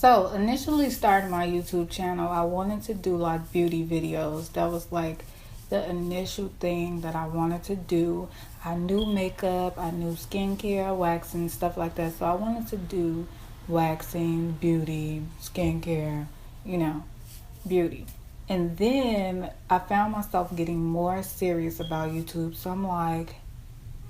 So initially starting my YouTube channel, I wanted to do like beauty videos. That was like the initial thing that I wanted to do. I knew makeup, I knew skincare, waxing, stuff like that. So I wanted to do waxing, beauty, skincare, you know, beauty. And then I found myself getting more serious about YouTube. So I'm like,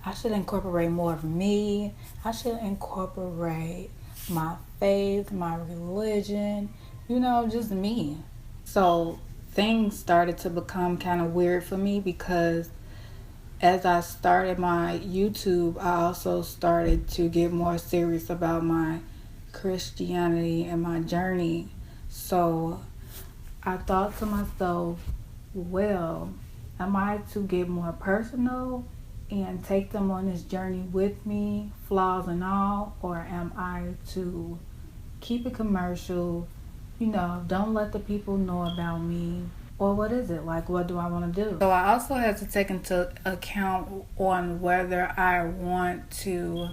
I should incorporate more of me. I should incorporate my faith, my religion, just me. So things started to become kind of weird for me because as I started my YouTube, I also started to get more serious about my Christianity and my journey. So I thought to myself, well, am I to get more personal and take them on this journey with me, flaws and all, or am I to keep it commercial, don't let the people know about me? Or what is it? Like, what do I want to do? So I also have to take into account on whether I want to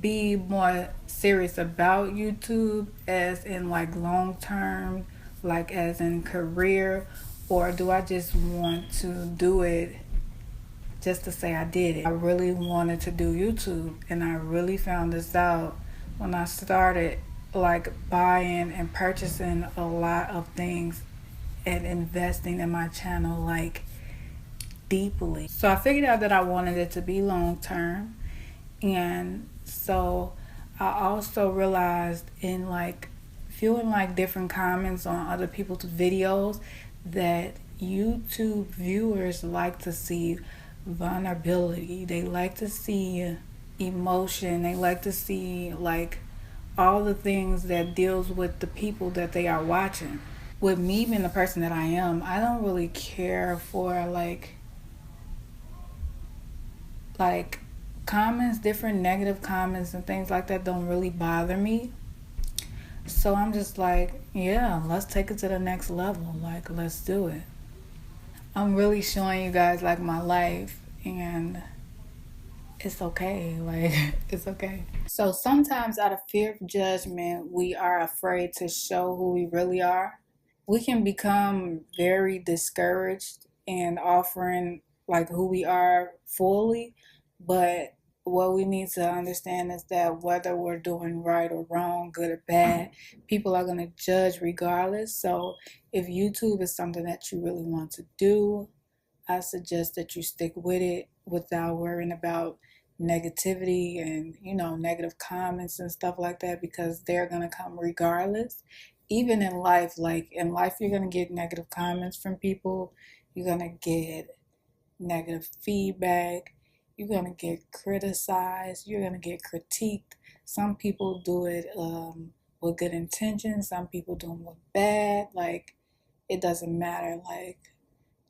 be more serious about YouTube, as in like long term, like as in career, or do I just want to do it just to say I did it? I really wanted to do YouTube, and I really found this out when I started like buying and purchasing a lot of things and investing in my channel like deeply. So I figured out that I wanted it to be long term, and so I also realized in like viewing like different comments on other people's videos that YouTube viewers like to see vulnerability. They like to see emotion. They like to see like all the things that deals with the people that they are watching. With me being the person that I am, I don't really care for like comments, different negative comments and things like that don't really bother me. So I'm just like, yeah, let's take it to the next level. Like, let's do it. I'm really showing you guys like my life, and it's okay. Like, it's okay. So sometimes out of fear of judgment, we are afraid to show who we really are. We can become very discouraged in offering like who we are fully, but what we need to understand is that whether we're doing right or wrong, good or bad, people are going to judge regardless. So if YouTube is something that you really want to do, I suggest that you stick with it without worrying about negativity and negative comments and stuff like that, because they're going to come regardless. Even in life, like in life you're going to get negative comments from people, you're going to get negative feedback, you're going to get criticized, you're going to get critiqued. Some people do it with good intentions, some people do it with bad. Like, it doesn't matter. Like,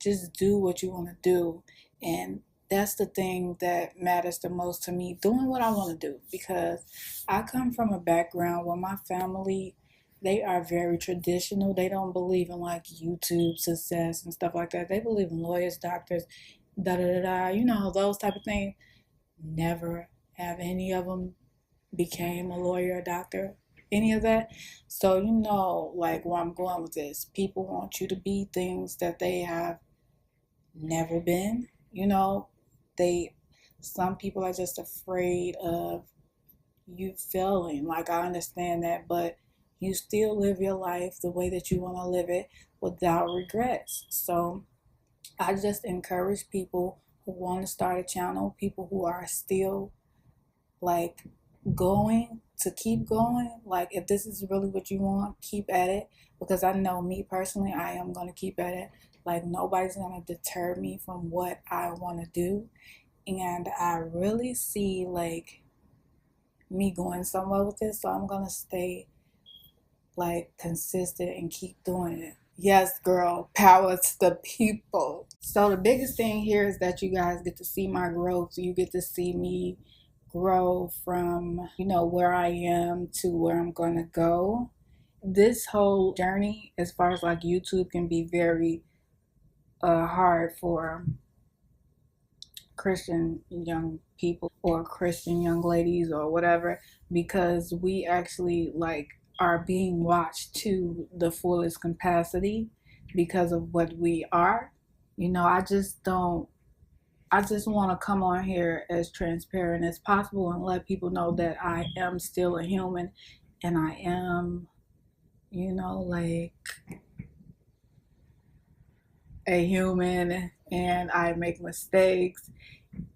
just do what you want to do. And that's the thing that matters the most to me, doing what I want to do, because I come from a background where my family, they are very traditional. They don't believe in like YouTube success and stuff like that. They believe in lawyers, doctors, da da da da, those type of things. Never have any of them became a lawyer, a doctor, any of that. So like where I'm going with this. People want you to be things that they have never been. They some people are just afraid of you failing. Like, I understand that, but you still live your life the way that you want to live it without regrets. So I just encourage people who want to start a channel, people who are still like going, to keep going. Like, if this is really what you want, keep at it, because I know me personally, I am going to keep at it. Like, nobody's going to deter me from what I want to do. And I really see like me going somewhere with this, so I'm going to stay like consistent and keep doing it. Yes, girl, power to the people. So the biggest thing here is that you guys get to see my growth. You get to see me grow from, where I am to where I'm going to go. This whole journey, as far as like YouTube, can be very hard for Christian young people or Christian young ladies or whatever, because we actually like are being watched to the fullest capacity because of what we are. You know, I just want to come on here as transparent as possible and let people know that I am still a human and I am, you know, like a human and I make mistakes.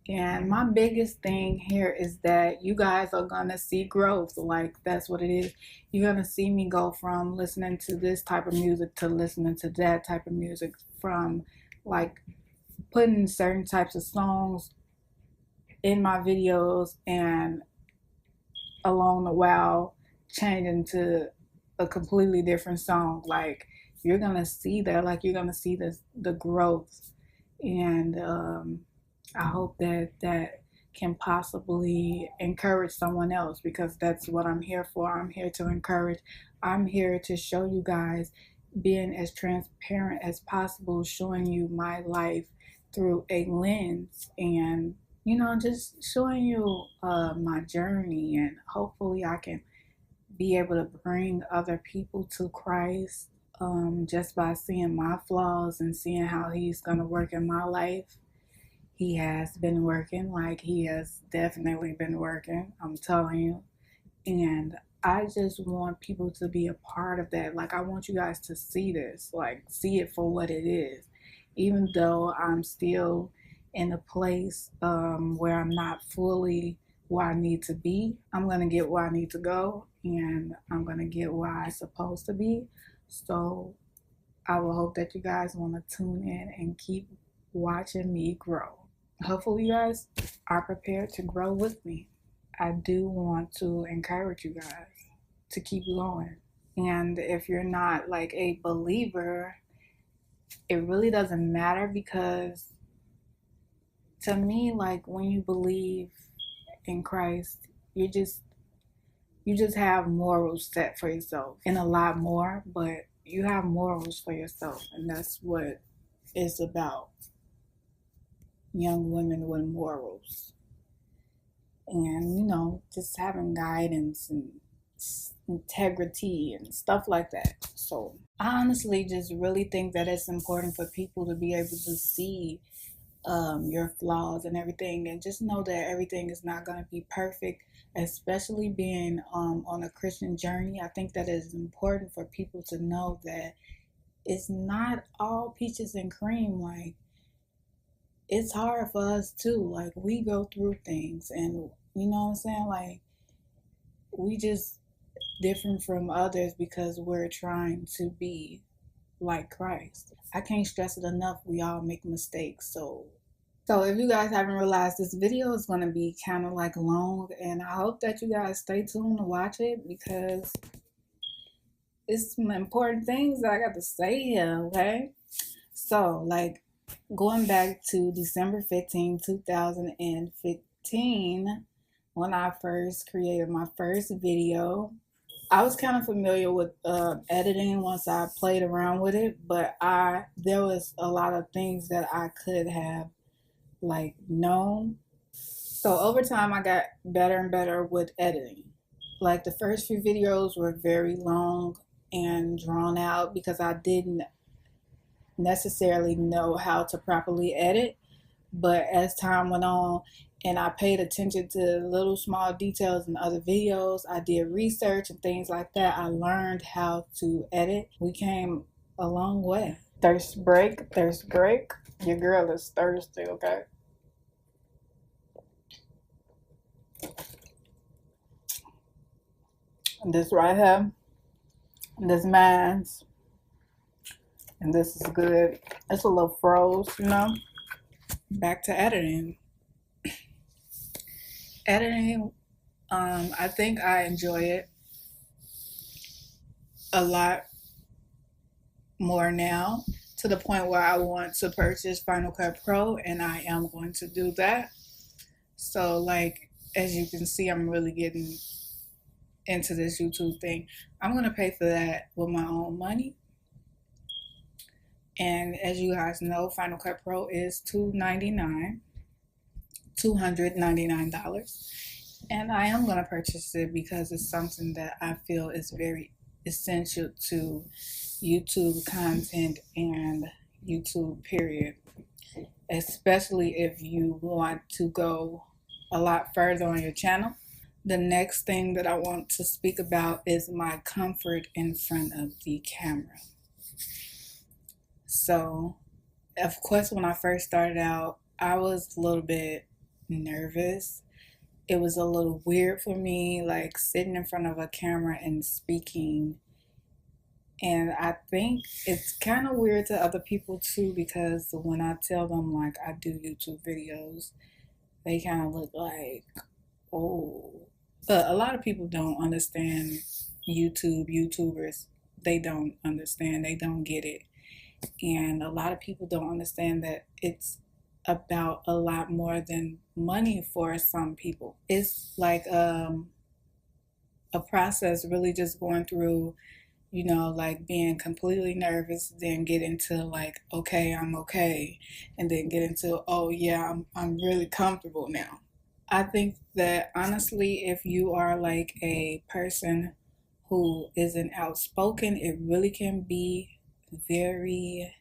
And my biggest thing here is that you guys are going to see growth. Like, that's what it is. You're going to see me go from listening to this type of music to listening to that type of music, from like putting certain types of songs in my videos and along the while changing to a completely different song. Like, you're going to see that. Like, you're going to see the growth. And I hope that that can possibly encourage someone else, because that's what I'm here for. I'm here to encourage. I'm here to show you guys, being as transparent as possible, showing you my life through a lens, and you know, just showing you my journey, and hopefully I can be able to bring other people to Christ, just by seeing my flaws and seeing how He's going to work in my life. He has been working, like He has definitely been working, I'm telling you. And I just want people to be a part of that. Like, I want you guys to see this, like, see it for what it is. Even though I'm still in a place where I'm not fully where I need to be, I'm going to get where I need to go, and I'm going to get where I'm supposed to be. So I will hope that you guys want to tune in and keep watching me grow. Hopefully you guys are prepared to grow with me. I do want to encourage you guys to keep going. And if you're not like a believer, it really doesn't matter, because to me, like, when you believe in Christ, you just have morals set for yourself, and a lot more, but you have morals for yourself, and that's what it's about. Young women with morals, and you know, just having guidance and integrity and stuff like that. So I honestly just really think that it's important for people to be able to see your flaws and everything, and just know that everything is not going to be perfect, especially being on a Christian journey. I think that it is important for people to know that it's not all peaches and cream. Like, it's hard for us too. Like, we go through things, and you know what I'm saying? Like, we just different from others because we're trying to be like Christ. I can't stress it enough. We all make mistakes. So if you guys haven't realized, this video is going to be kind of like long, and I hope that you guys stay tuned to watch it, because it's some important things that I got to say here, okay? So, like, going back to December 15, 2015, when I first created my first video, I was kind of familiar with editing once I played around with it, but there was a lot of things that I could have like known. So over time, I got better and better with editing. Like, the first few videos were very long and drawn out because I didn't necessarily know how to properly edit. But as time went on and I paid attention to little small details in other videos, I did research and things like that, I learned how to edit. We came a long way. Thirst break. Your girl is thirsty, okay? This right here, this man's, and this is good. It's a little froze, you know? Back to editing. I think I enjoy it a lot more now, to the point where I want to purchase Final Cut Pro, and I am going to do that. So, like, as you can see, I'm really getting into this YouTube thing. I'm going to pay for that with my own money. And as you guys know, Final Cut Pro is $299. And I am going to purchase it because it's something that I feel is very essential to YouTube content and YouTube period, especially if you want to go a lot further on your channel. The next thing that I want to speak about is my comfort in front of the camera. So, of course, when I first started out, I was a little bit nervous. It was a little weird for me, like sitting in front of a camera and speaking. And I think it's kind of weird to other people too, because when I tell them like I do YouTube videos, they kind of look like, oh. But a lot of people don't understand YouTubers. They don't understand, they don't get it. And a lot of people don't understand that it's about a lot more than money for some people. It's like a process, really just going through, like being completely nervous, then get into like, okay, I'm okay, and then get into, oh yeah, I'm really comfortable now. I think that honestly, if you are like a person who isn't outspoken, it really can be very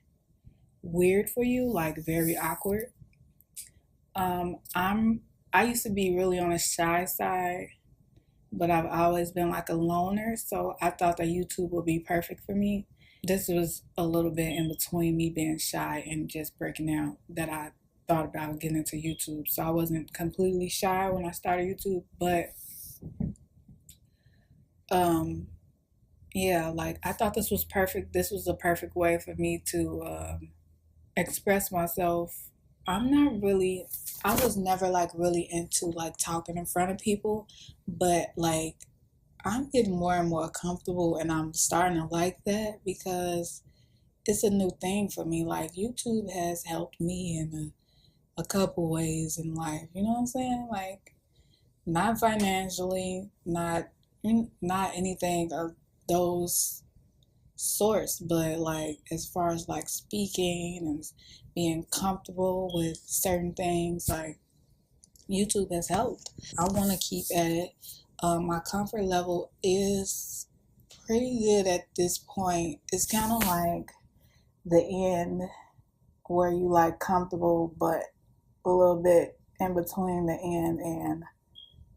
weird for you, like very awkward. I used to be really on the shy side, but I've always been like a loner, so I thought that YouTube would be perfect for me. This was a little bit in between me being shy and just breaking out that I thought about getting into YouTube. So I wasn't completely shy when I started YouTube, but yeah, like I thought this was perfect. This was a perfect way for me to express myself. I'm not really, I was never like really into like talking in front of people, but like I'm getting more and more comfortable and I'm starting to like that because it's a new thing for me. Like YouTube has helped me in a couple ways in life. You know what I'm saying? Like not financially, not anything of those sorts, but like as far as like speaking and being comfortable with certain things, like YouTube has helped. I want to keep at it. My comfort level is pretty good at this point. It's kind of like the end where you like comfortable, but a little bit in between the end and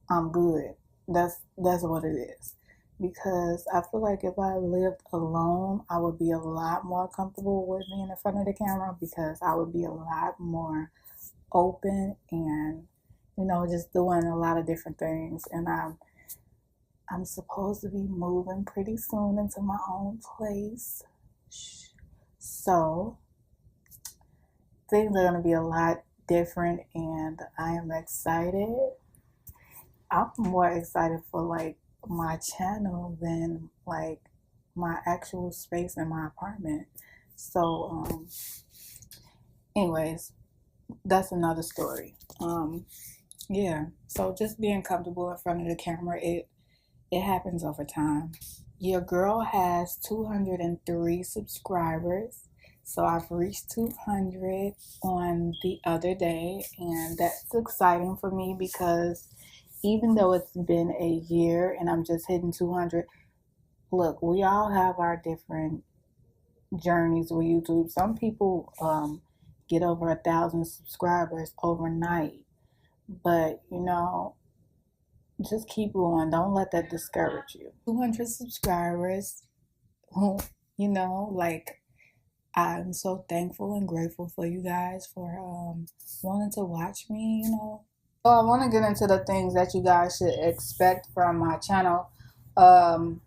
I'm good. That's what it is. Because I feel like if I lived alone, I would be a lot more comfortable with being in front of the camera because I would be a lot more open and just doing a lot of different things. And I'm supposed to be moving pretty soon into my own place. So things are gonna be a lot different and I am excited. I'm more excited for like my channel than like my actual space in my apartment. So anyways, that's another story. Yeah. So just being comfortable in front of the camera, it happens over time. Your girl has 203 subscribers. So I've reached 200 on the other day, and that's exciting for me because even though it's been a year and I'm just hitting 200, look, we all have our different journeys with YouTube. Some people get over 1,000 subscribers overnight, but just keep going. Don't let that discourage you. 200 subscribers, like I'm so thankful and grateful for you guys for wanting to watch me. So I want to get into the things that you guys should expect from my channel. Um,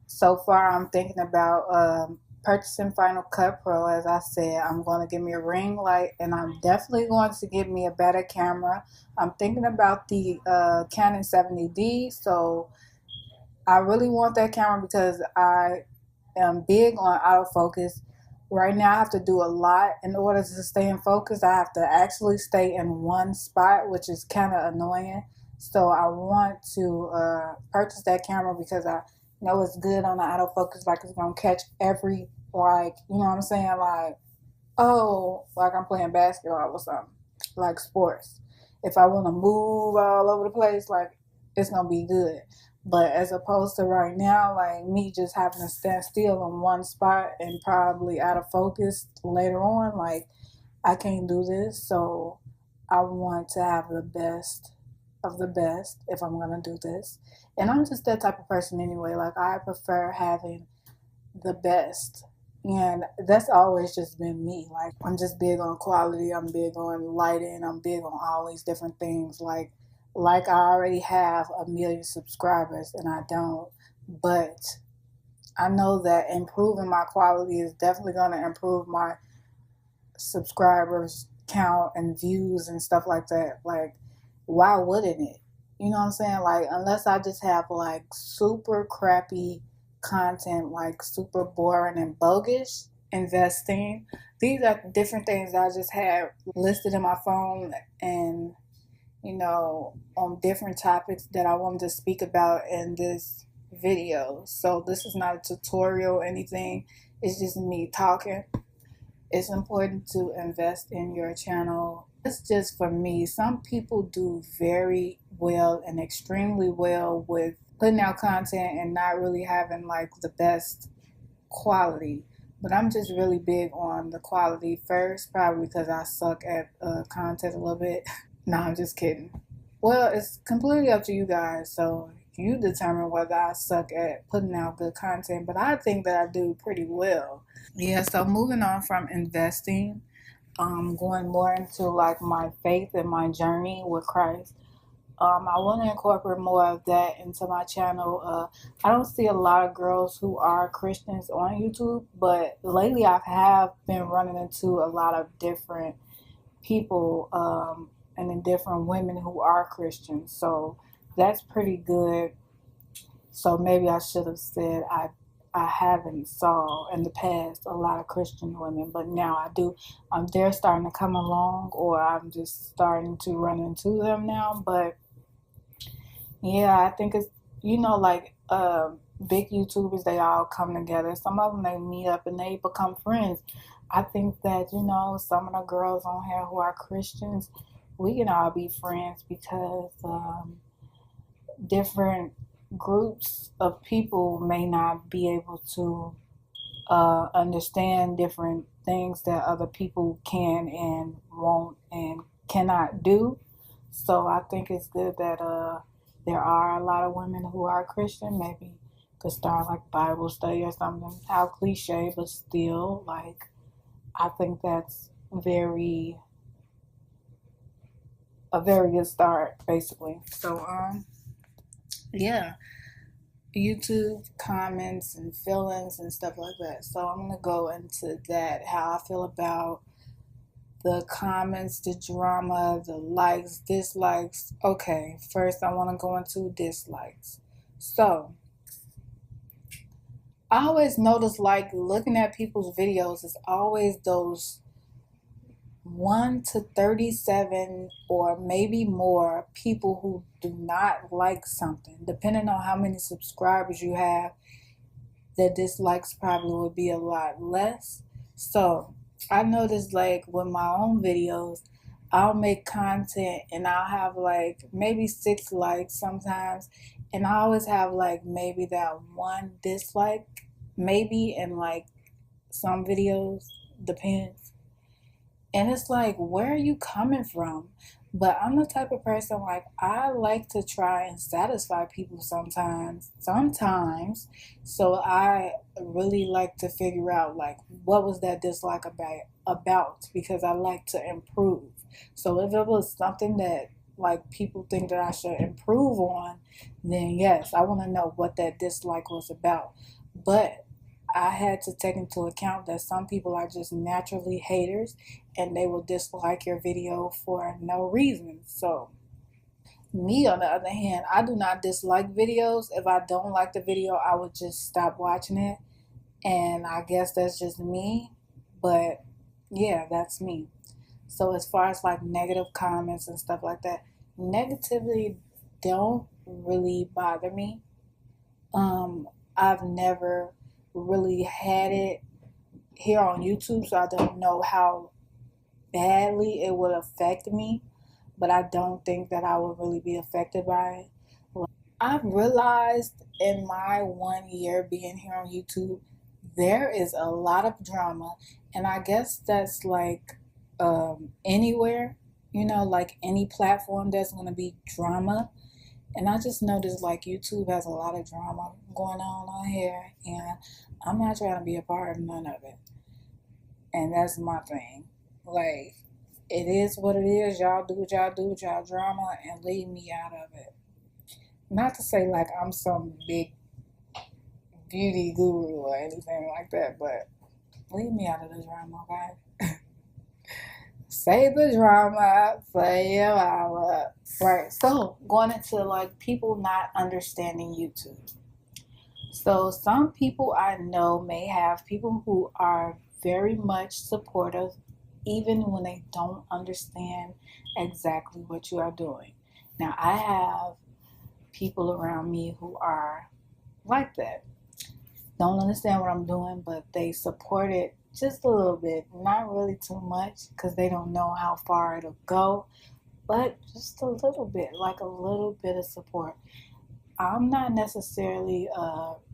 so far, I'm thinking about purchasing Final Cut Pro. As I said, I'm going to get me a ring light, and I'm definitely going to get me a better camera. I'm thinking about the Canon 70D. So I really want that camera because I am big on autofocus. Right now I have to do a lot in order to stay in focus. I have to actually stay in one spot, which is kind of annoying. So I want to purchase that camera because I know it's good on the autofocus. Like it's going to catch every, like, you know what I'm saying? Like, oh, like I'm playing basketball or something, like sports. If I want to move all over the place, like it's going to be good. But as opposed to right now, like me just having to stand still in one spot and probably out of focus later on, like I can't do this. So I want to have the best of the best if I'm gonna do this. And I'm just that type of person anyway. Like I prefer having the best. And that's always just been me. Like I'm just big on quality, I'm big on lighting, I'm big on all these different things. Like I already have 1 million subscribers and I don't. But I know that improving my quality is definitely gonna improve my subscribers count and views and stuff like that. Like, why wouldn't it? You know what I'm saying? Like, unless I just have like super crappy content, like super boring and bogus investing. These are different things I just had listed in my phone and, on different topics that I wanted to speak about in this video. So, this is not a tutorial or anything, it's just me talking. It's important to invest in your channel. It's just for me. Some people do very well and extremely well with putting out content and not really having like the best quality. But I'm just really big on the quality first, probably because I suck at content a little bit. No, I'm just kidding. Well, it's completely up to you guys. So you determine whether I suck at putting out good content, but I think that I do pretty well. Yeah, so moving on from investing, going more into like my faith and my journey with Christ. I want to incorporate more of that into my channel. I don't see a lot of girls who are Christians on YouTube, but lately I have been running into a lot of different people and then different women who are Christians. So that's pretty good. So maybe I should have said I haven't saw in the past a lot of Christian women, but now I do. They're starting to come along, or I'm just starting to run into them now. But yeah, I think it's like big YouTubers. They all come together. Some of them they meet up and they become friends. I think that some of the girls on here who are Christians, we can all be friends because different groups of people may not be able to understand different things that other people can and won't and cannot do. So I think it's good that there are a lot of women who are Christian. Maybe could start like Bible study or something. How cliche, but still, like I think that's a very good start, basically. So yeah. YouTube comments and feelings and stuff like that. So I'm gonna go into that, how I feel about the comments, the drama, the likes, dislikes. Okay, first I want to go into dislikes. So I always notice, like looking at people's videos, it's always those 1 to 37 or maybe more people who do not like something. Depending on how many subscribers you have, the dislikes probably would be a lot less. So I noticed, like with my own videos, I'll make content and I'll have like maybe 6 likes sometimes, and I always have like maybe that one dislike, maybe in like some videos, depends. And it's like, where are you coming from? But I'm the type of person, like I like to try and satisfy people sometimes. Sometimes. So I really like to figure out like what was that dislike about because I like to improve. So if it was something that like people think that I should improve on, then yes, I want to know what that dislike was about. But I had to take into account that some people are just naturally haters and they will dislike your video for no reason. So, me on the other hand, I do not dislike videos. If I don't like the video, I would just stop watching it. And I guess that's just me. But yeah, that's me. So, as far as like negative comments and stuff like that, negativity don't really bother me. I've never really had it here on YouTube, so I don't know how badly it would affect me, but I don't think that I would really be affected by it. I've realized in my 1 year being here on YouTube, there is a lot of drama. And I guess that's like anywhere, like any platform, there's going to be drama. And I just noticed like YouTube has a lot of drama going on here. And I'm not trying to be a part of none of it. And that's my thing. Like, it is what it is. Y'all do what y'all do with y'all drama and leave me out of it. Not to say like I'm some big beauty guru or anything like that, but leave me out of the drama, okay? Save the drama for your hour. Right. So going into like people not understanding YouTube. So some people I know may have people who are very much supportive even when they don't understand exactly what you are doing. Now I have people around me who are like that. Don't understand what I'm doing, but they support it just a little bit. Not really too much because they don't know how far it'll go, but just a little bit, like a little bit of support. I'm not necessarily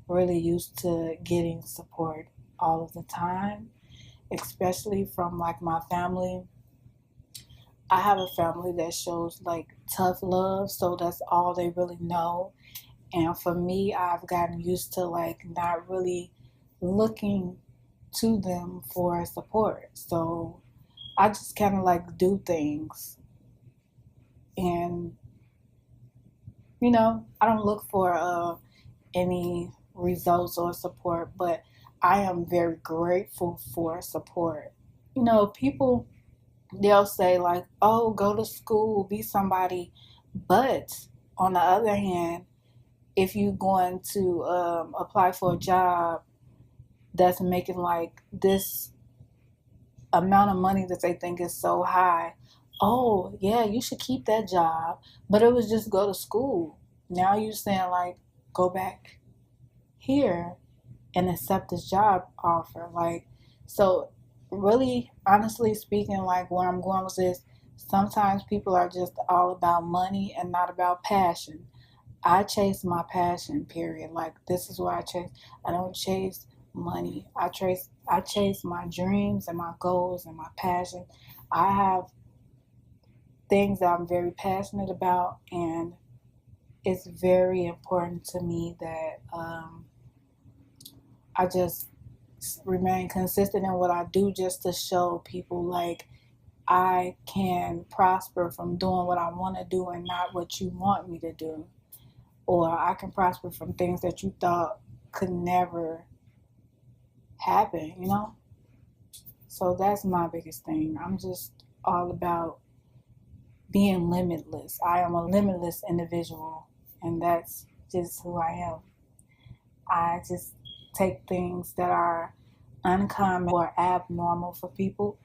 really used to getting support all of the time, especially from like my family. I have a family that shows like tough love, so that's all they really know. And for me, I've gotten used to like not really looking to them for support. So I just kind of like do things and, I don't look for any results or support, but I am very grateful for support. People, they'll say like, oh, go to school, be somebody. But on the other hand, if you're going to apply for a job that's making like this amount of money that they think is so high, oh yeah, you should keep that job, but it was just go to school. Now you're saying like, go back here and accept this job offer. Like, so really, honestly speaking, like where I'm going with this, sometimes people are just all about money and not about passion. I chase my passion, period. Like, this is what I chase. I don't chase money. I chase my dreams and my goals and my passion. I have things that I'm very passionate about, and it's very important to me that I just remain consistent in what I do, just to show people like I can prosper from doing what I want to do and not what you want me to do. Or I can prosper from things that you thought could never happen. So that's my biggest thing. I'm just all about being limitless. I am a limitless individual, and that's just who I am. I just take things that are uncommon or abnormal for people,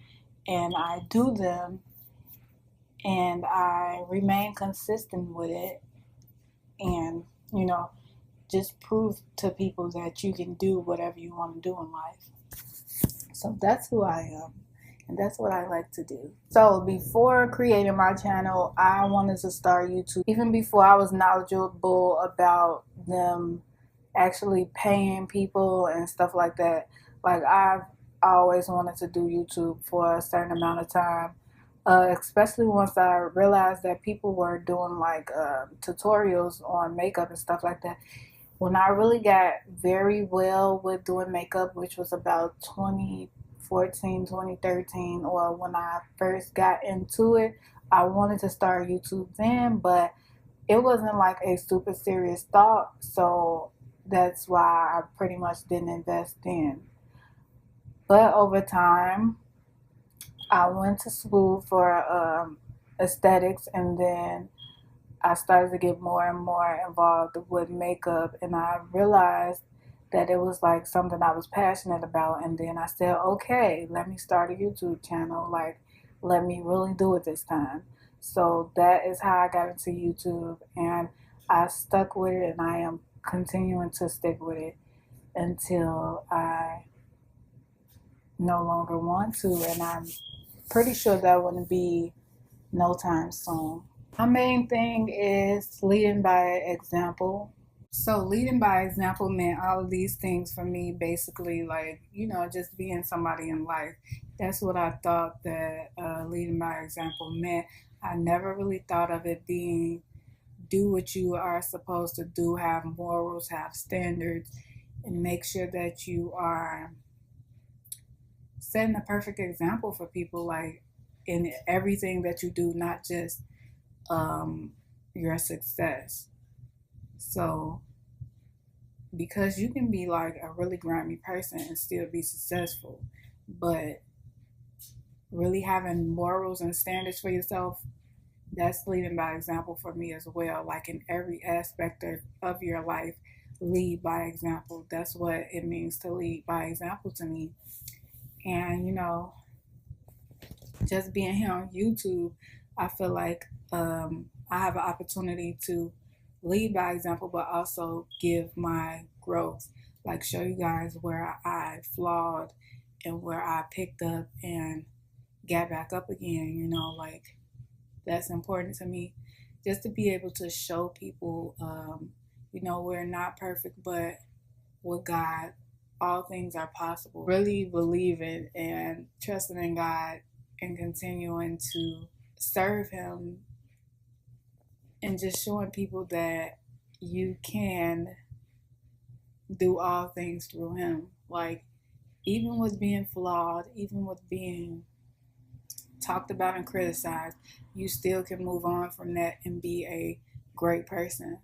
and I do them, and I remain consistent with it, and just prove to people that you can do whatever you want to do in life. So that's who I am, and that's what I like to do. So before creating my channel, I wanted to start YouTube even before I was knowledgeable about them actually paying people and stuff like that. Like, I've always wanted to do YouTube for a certain amount of time, especially once I realized that people were doing like tutorials on makeup and stuff like that. When I really got very well with doing makeup, which was about 2014, 2013, or when I first got into it, I wanted to start YouTube then, but it wasn't like a super serious thought, so that's why I pretty much didn't invest in. But over time, I went to school for aesthetics, and then I started to get more and more involved with makeup, and I realized that it was like something I was passionate about. And then I said, okay, let me start a YouTube channel. Like, let me really do it this time. So that is how I got into YouTube, and I stuck with it, and I am continuing to stick with it until I no longer want to, and I'm pretty sure that wouldn't be no time soon. My main thing is leading by example. So leading by example meant all of these things for me, basically, like, just being somebody in life. That's what I thought that leading by example meant. I never really thought of it being do what you are supposed to do, have morals, have standards, and make sure that you are setting a perfect example for people, like in everything that you do, not just um, your success. So, because you can be like a really grimy person and still be successful, but really having morals and standards for yourself, that's leading by example for me as well. Like in every aspect of your life, lead by example. That's what it means to lead by example to me. And, just being here on YouTube, I feel like I have an opportunity to lead by example, but also give my growth, like show you guys where I flawed and where I picked up and got back up again. Like that's important to me, just to be able to show people, we're not perfect, but with God, all things are possible. Really believing and trusting in God and continuing to serve Him and just showing people that you can do all things through Him. Like, even with being flawed, even with being talked about and criticized, you still can move on from that and be a great person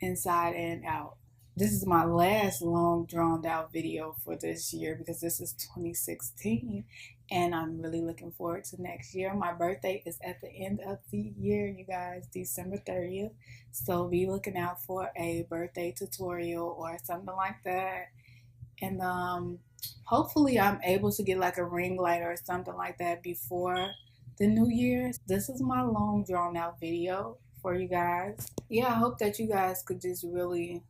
inside and out. This is my last long drawn out video for this year because this is 2016 and I'm really looking forward to next year. My birthday is at the end of the year, you guys, December 30th. So be looking out for a birthday tutorial or something like that. And hopefully I'm able to get like a ring light or something like that before the new year. So this is my long drawn out video for you guys. Yeah, I hope that you guys could just really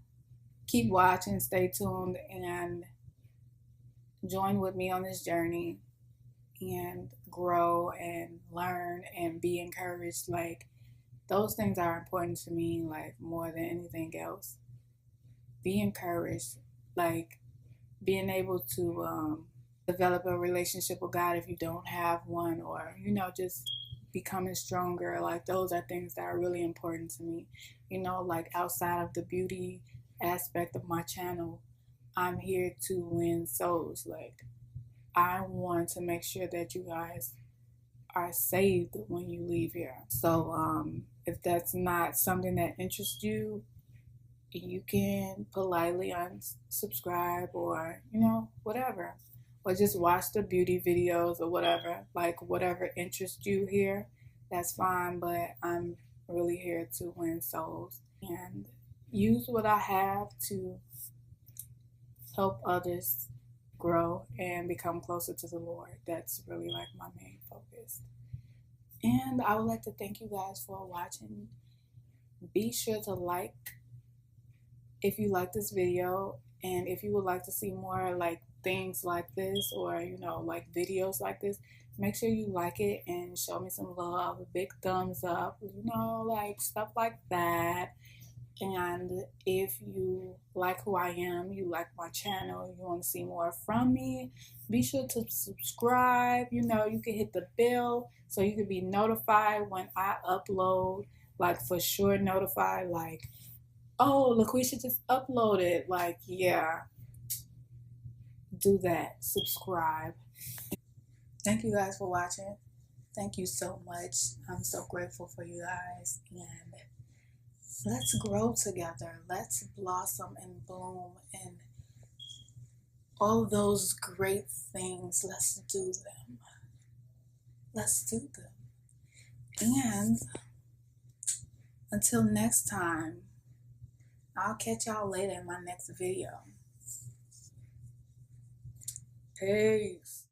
keep watching, stay tuned, and join with me on this journey and grow and learn and be encouraged. Like, those things are important to me, like, more than anything else. Be encouraged, like, being able to develop a relationship with God if you don't have one, or, just becoming stronger. Like, those are things that are really important to me. Like, outside of the beauty aspect of my channel, I'm here to win souls. Like, I want to make sure that you guys are saved when you leave here. So, if that's not something that interests you, you can politely unsubscribe or, whatever. Or just watch the beauty videos or whatever. Like, whatever interests you here, that's fine. But I'm really here to win souls and use what I have to help others grow and become closer to the Lord. That's really like my main focus. And I would like to thank you guys for watching. Be sure to like if you like this video, and if you would like to see more like things like this, or like videos like this, make sure you like it and show me some love, a big thumbs up, like stuff like that. And if you like who I am, you like my channel, you want to see more from me, be sure to subscribe. You can hit the bell so you can be notified when I upload, like for sure notified, like, oh, LaQuisha just uploaded. Like, yeah, do that. Subscribe. Thank you guys for watching. Thank you so much. I'm so grateful for you guys. And let's grow together. Let's blossom and bloom and all those great things. Let's do them. Let's do them. And until next time, I'll catch y'all later in my next video. Peace.